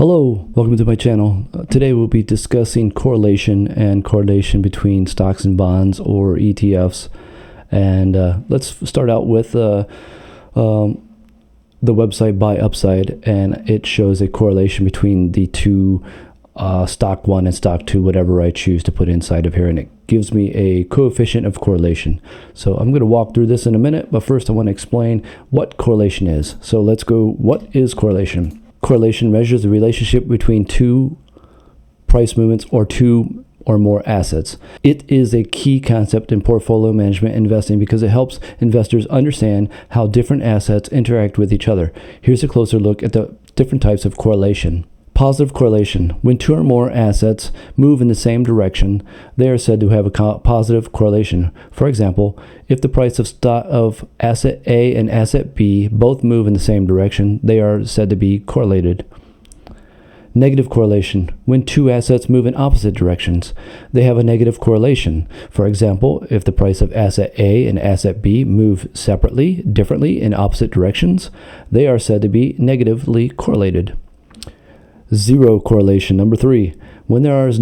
Hello, welcome to my channel. Today we'll be discussing correlation and correlation between stocks and bonds or ETFs. And let's start out with the website Buy Upside, and it shows a correlation between the two, stock 1 and stock 2, whatever I choose to put inside of here, and it gives me a coefficient of correlation. So I'm going to walk through this in a minute, but first I want to explain what correlation is. So let's go, what is correlation? Correlation measures the relationship between two price movements or two or more assets. It is a key concept in portfolio management investing because it helps investors understand how different assets interact with each other. Here's a closer look at the different types of correlation. Positive correlation. When two or more assets move in the same direction, they are said to have a positive correlation. For example, if the price of asset A and asset B both move in the same direction, they are said to be correlated. Negative correlation. When two assets move in opposite directions, they have a negative correlation. For example, if the price of asset A and asset B move separately, differently in opposite directions, they are said to be negatively correlated. Zero correlation. Number 3, when there is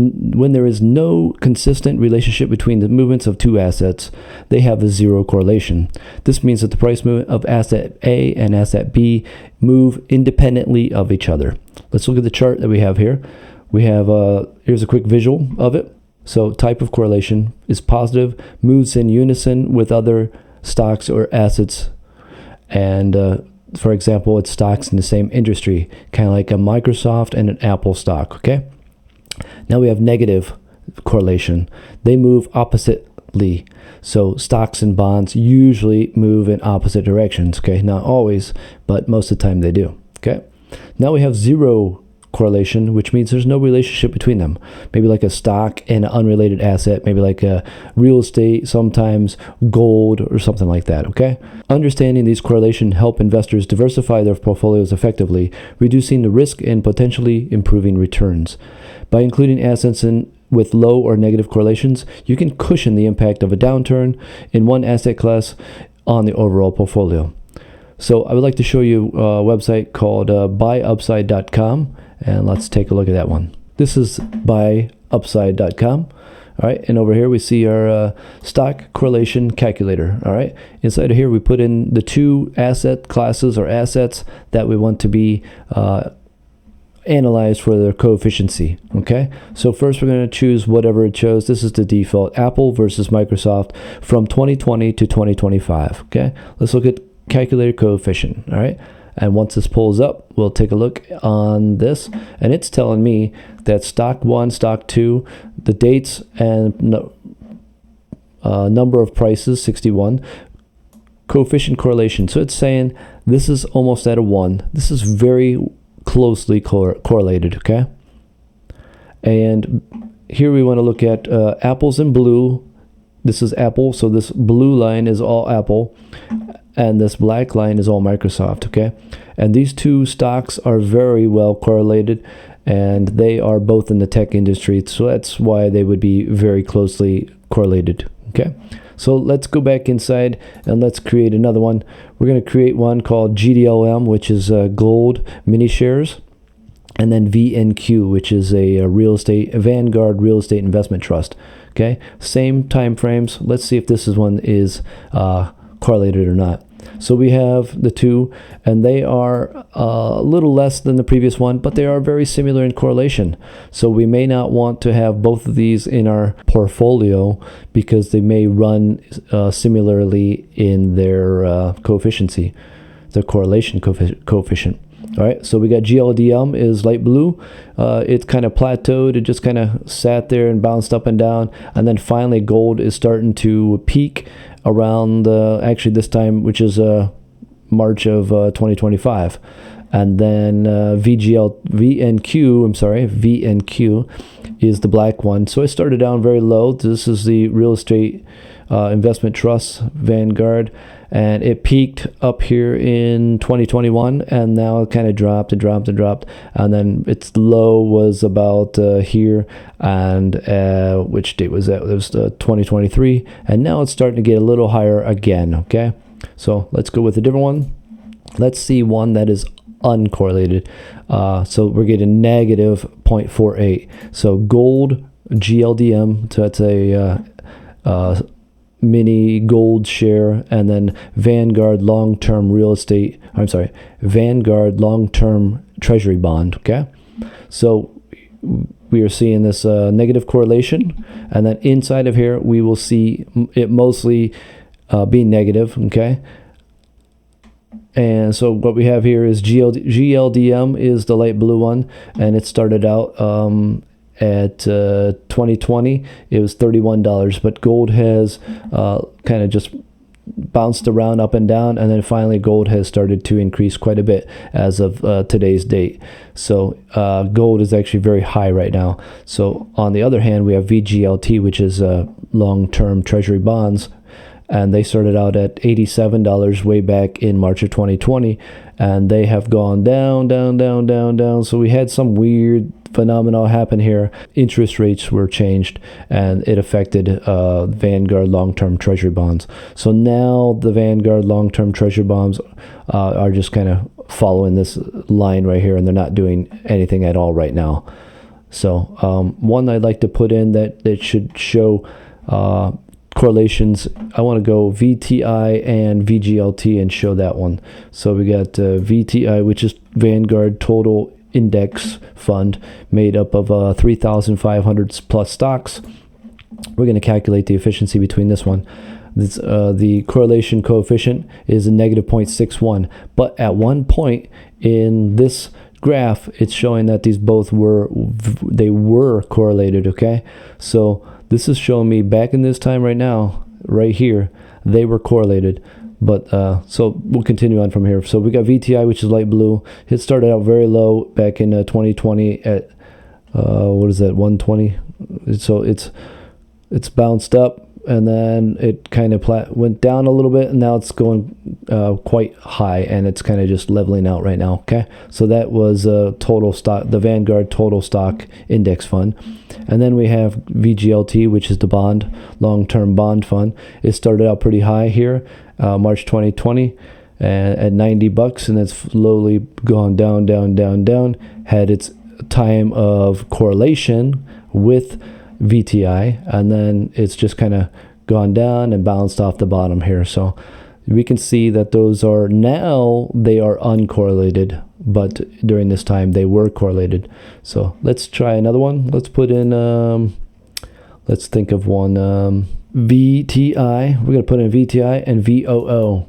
no consistent relationship between the movements of two assets, they have a zero correlation. This means that the price movement of asset A and asset B move independently of each other. Let's look at the chart that we have here. We have here's a quick visual of it. So type of correlation is positive, moves in unison with other stocks or assets, and for example, it's stocks in the same industry, kind of like a Microsoft and an Apple stock, okay? Now we have negative correlation. They move oppositely. So stocks and bonds usually move in opposite directions, okay? Not always, but most of the time they do, okay? Now we have zero correlation, which means there's no relationship between them. Maybe like a stock and an unrelated asset, maybe like a real estate, sometimes gold or something like that, okay? Understanding these correlations help investors diversify their portfolios effectively, reducing the risk and potentially improving returns. By including assets with low or negative correlations, you can cushion the impact of a downturn in one asset class on the overall portfolio. So I would like to show you a website called buyupside.com, and let's take a look at that one. This is buyupside.com. All right, and over here we see our stock correlation calculator. All right, inside of here we put in the two asset classes or assets that we want to be analyzed for their coefficiency. Okay, so first we're going to choose whatever it chose. This is the default, Apple versus Microsoft from 2020 to 2025. Okay, let's look at calculator coefficient. All right, and once this pulls up, we'll take a look on this, and it's telling me that stock 1, stock 2, the dates and number of prices, 61, coefficient correlation. So it's saying this is almost at a 1. This is very closely correlated, okay? And here we want to look at apples in blue. This is Apple, so this blue line is all Apple, and this black line is all Microsoft, okay? And these two stocks are very well correlated, and they are both in the tech industry, so that's why they would be very closely correlated, okay? So let's go back inside and let's create another one. We're going to create one called GDLM, which is gold mini shares, and then VNQ, which is a Vanguard Real Estate Investment Trust. Okay, same time frames. Let's see if this one is correlated or not. So we have the two, and they are a little less than the previous one, but they are very similar in correlation. So we may not want to have both of these in our portfolio because they may run similarly in their coefficient, their correlation coefficient. All right, so we got GLDM is light blue. It kind of plateaued. It just kind of sat there and bounced up and down. And then finally gold is starting to peak around, actually this time, which is March of 2025. And then VNQ is the black one. So it started down very low. This is the Real Estate Investment Trust, Vanguard. And it peaked up here in 2021, and now it kind of dropped, and then its low was about here, and which date was that? It was 2023, and now it's starting to get a little higher again, okay? So let's go with a different one. Let's see one that is uncorrelated. So we're getting negative 0.48. So gold GLDM, so that's a mini gold share, and then Vanguard long-term real estate, Vanguard long-term treasury bond. Okay, so we are seeing this negative correlation, and then inside of here we will see it mostly being negative. Okay, and so what we have here is GLDM is the light blue one, and it started out at 2020 it was $31, but gold has kind of just bounced around up and down, and then finally gold has started to increase quite a bit as of today's date. So gold is actually very high right now. So on the other hand, we have VGLT, which is long-term treasury bonds, and they started out at $87 way back in March of 2020, and they have gone down. So we had some weird phenomena happen here. Interest rates were changed, and it affected Vanguard long-term treasury bonds. So now the Vanguard long-term treasury bonds are just kind of following this line right here, and they're not doing anything at all right now. So one I'd like to put in that should show correlations, I want to go VTI and VGLT and show that one. So we got VTI, which is Vanguard Total Index Fund, made up of 3,500 plus stocks. We're going to calculate the efficiency between this one. This, the correlation coefficient is a negative 0.61, but at one point in this graph it's showing that these both were correlated. Okay, so this is showing me back in this time right now, right here, they were correlated. But so we'll continue on from here. So we got VTI, which is light blue. It started out very low back in 2020 at what is that, 120. So it's bounced up, and then it kind of went down a little bit, and now it's going quite high, and it's kind of just leveling out right now. Okay, so that was total stock, the Vanguard Total Stock Index Fund. And then we have VGLT, which is the long-term bond fund. It started out pretty high here, March 2020, at $90, and it's slowly gone down, had its time of correlation with VTI, and then it's just kind of gone down and bounced off the bottom here. So we can see that those are now, they are uncorrelated, but during this time they were correlated. So let's try another one. Let's put in let's think of one, VTI. We're going to put in VTI and VOO.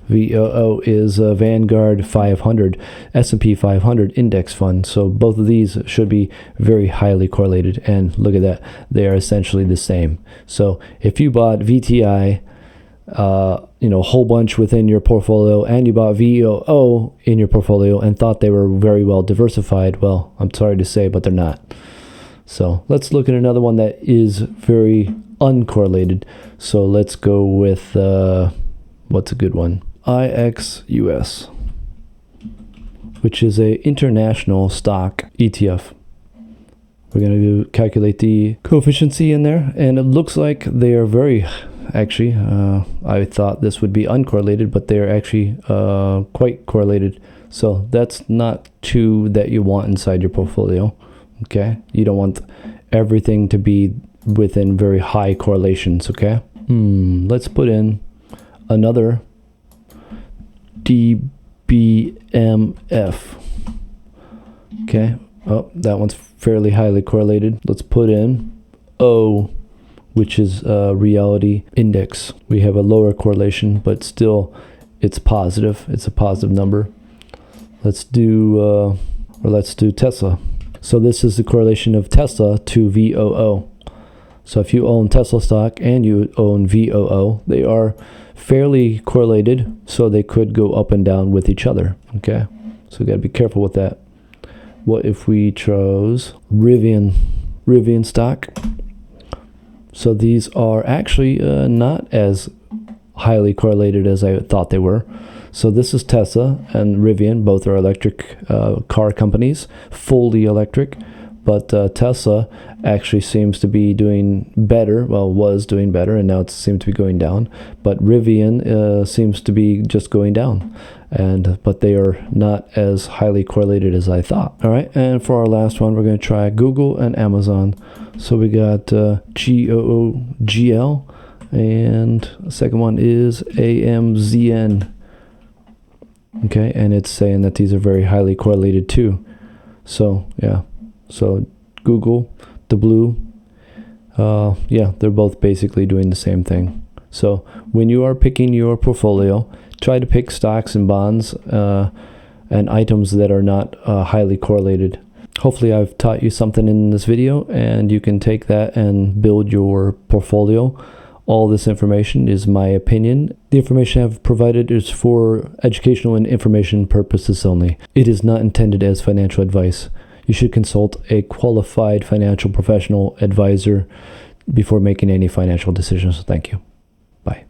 VOO is a Vanguard 500 S&P 500 index fund. So both of these should be very highly correlated, and look at that, they are essentially the same. So if you bought VTI a whole bunch within your portfolio, and you bought VOO in your portfolio and thought they were very well diversified, well, I'm sorry to say, but they're not. So let's look at another one that is very uncorrelated. So let's go with what's a good one? IXUS, which is a international stock ETF. We're going to calculate the coefficient in there, and it looks like they are very, actually, I thought this would be uncorrelated, but they're actually quite correlated. So that's not two that you want inside your portfolio. Okay, you don't want everything to be within very high correlations. Okay, let's put in another DBMF. Okay, oh, that one's fairly highly correlated. Let's put in O, which is reality index. We have a lower correlation, but still it's positive. It's a positive number. Let's do Tesla. So this is the correlation of Tesla to VOO. So if you own Tesla stock and you own VOO, they are fairly correlated, so they could go up and down with each other. Okay, so we got to be careful with that. What if we chose Rivian stock? So these are actually not as highly correlated as I thought they were. So this is Tesla and Rivian, both are electric car companies, fully electric, But Tesla actually seems to be doing better. Well, was doing better, and now it seems to be going down. But Rivian seems to be just going down, but they are not as highly correlated as I thought. All right, and for our last one, we're going to try Google and Amazon. So we got GOOGL, and the second one is AMZN. Okay, and it's saying that these are very highly correlated too. So yeah, so Google, the blue, yeah, they're both basically doing the same thing. So when you are picking your portfolio, try to pick stocks and bonds and items that are not highly correlated. Hopefully I've taught you something in this video, and you can take that and build your portfolio. All this information is my opinion. The information I've provided is for educational and information purposes only. It is not intended as financial advice. You should consult a qualified financial professional advisor before making any financial decisions. Thank you. Bye.